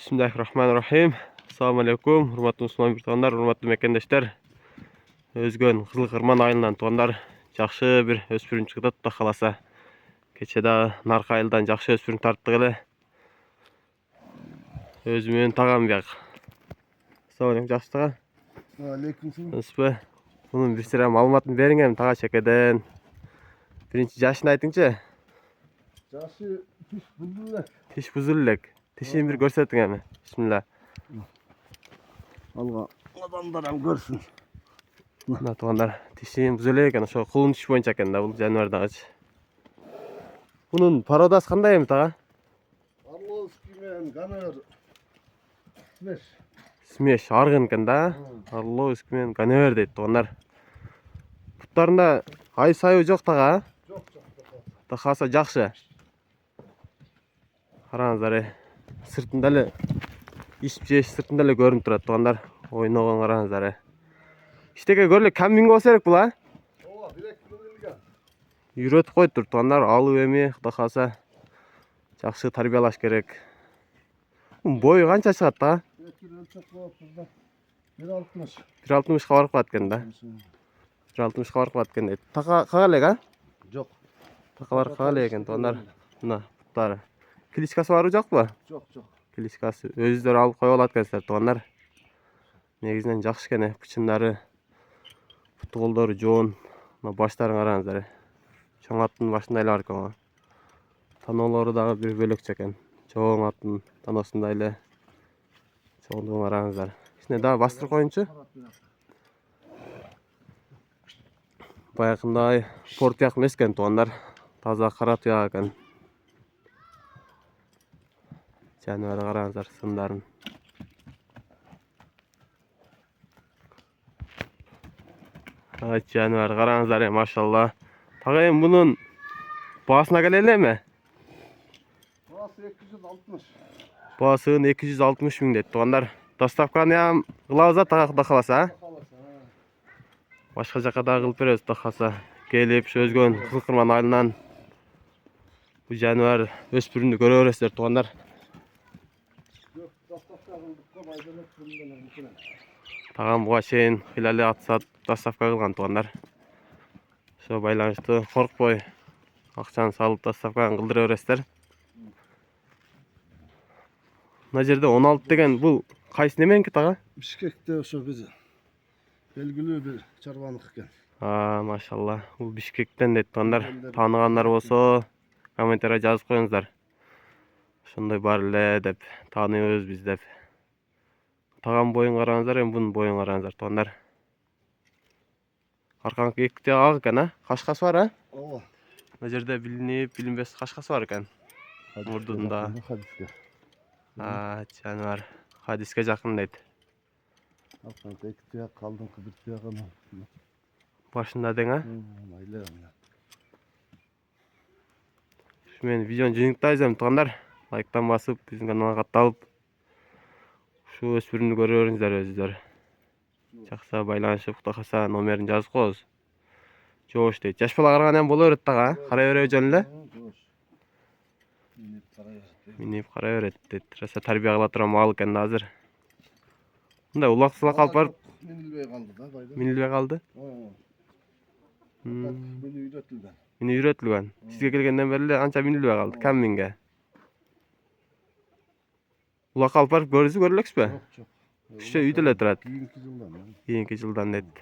Bismillahirrahmanirrahim. Assalamu alaikum. Hurmatlı Müslüman bir tuğanlar, hurmatlı mekendeşler. Özgön Kızıl Kırman ayından tuğanlar жақсы bir öspürün çıktı da kalasa. Keçede narka ayıldan жақсы öspürün tarttık ele. Özümün tağam biyaq. Assalamu alaikum жақсы tağa. Aleykümselam. Nasıl? Bunun bir sıra malumatını verin hem tağa çekeden. Birinci yaşını aytınca. Yaşı piş buldular. Tiş buzuluk. Tişini bir görsetin hemen. Bismillah. Alga adamlar hem görsün. Mına tuğanlar tişini buzuluyor ekan. Şu kulun tiş boyunca ekan da bu janivardan aç. Bunun parodası qanday emi tağa? Arlovski men Ganer. Smeş. Smeş argın ekan da. Arlovski men Ganer deydi tuğanlar. Putlarında ay sayı жоқ tağa. Çok. Taxasa жақсы. Қараңыздар, сыртында эле ишип жеш сыртында эле көрүнүп турат тугандар. Ойногон караңыздар. Иштеге көрүлө кам минге болсо керек бул а? Ооба, бирек билген. Үйрөтүп койдур тугандар, алып эми Кудай кааласа жакшы тарбиялаш керек. Бою канча чыгат да? Ölçek boyutunda 1.60. 1.60га барып калат экен да. 1.60га барып калат экен дейт. Кага элек а? Жоқ. Такалар кага элек экен тугандар. Мына буттары. Кличкасы барбы жокпу? Жоқ. Кличкасы өзүлөрү алып коюп алат экенсиздер тугандар. Негизинен жакшы экен, пычындары, путу колдору жоон. Мына баштарын караңыздар. Чоң аттын башында эле бар экен. Таноолору дагы бир бөлөкчө экен. Чоң аттын таносундай эле чоңдугун караңыздар. Ичине дагы бастырып коюнчу. Баягындай порт тияк эмес экен тугандар. Таза кара туяк экен. Жаныбарды караңыздар, сындарын. Жаныбарды караңыздар, машалла. Тагы эми мунун баасына келели эми? Burası 260. Баасын 260 миң дейт тугандар. Доставканы ham кылабыз а тагы Кудай кааласа. Башка жака дагы кылып беребиз Кудай кааласа. Келип Өзгөн Кызыл Кырман айылынан бул жаныбар өспүрүндү көрө бересиздер тугандар. Тагам буга чейин кыйлали атсат доставка кылган тугандар. Ошо байланыштуу коркпой акчаны салып доставканы кылдыра бересиздер. Мына жерде 16 деген бул кайсы неменики тага? Бишкекте ошо биз белгилүү бир чарбанык экен. Машалла. Бул Бишкектен дейт тугандар. Тааныгандар болсо комментарийге жазып коюңуздар. Ошондой бар эле деп, тааныйбыз биз деп. Тагам боюн караңыздар, эми бунун боюн караңыздар тугандар. Аркаңкы экте ак экен а? Кашкасы бар а? Ооба. Мына жерде билинип, билинбес кашкасы бар экен. Мурдунда. Хадиске. Жаныбар хадиске жакын дейт. Аркаңкы экте калдыңкы бир туягына. Башында дең а? Майлы. Мен видеону жыйынтайбыз эми тугандар. Лайктан басып, биздин каналга катталып, ушу өспүрүмдү көрө бериңиздер өзүңүздөр. Жакшы байланышып, Кудай кааласа номерин жазып коебуз. Жоош дейт. Жаш бала караган эми боло берет дагы, карай береби жөн эле. Минип карай берет дейт. Роса тарбия кыла турган мал экен да азыр. Мындай улак-сулак алып барып Минилбей калды да байда. минилбей калды. Мини үйрөтүлгөн. Мини үйрөтүлгөн. Сизге келгенден бери эле анча минилбей калды. Кам минге? Улак алып барып көрүңүз, көрө элексизби? Жок. Үшчө үйдө эле турат. Кийинки жылдан. Кийинки жылдан дейт.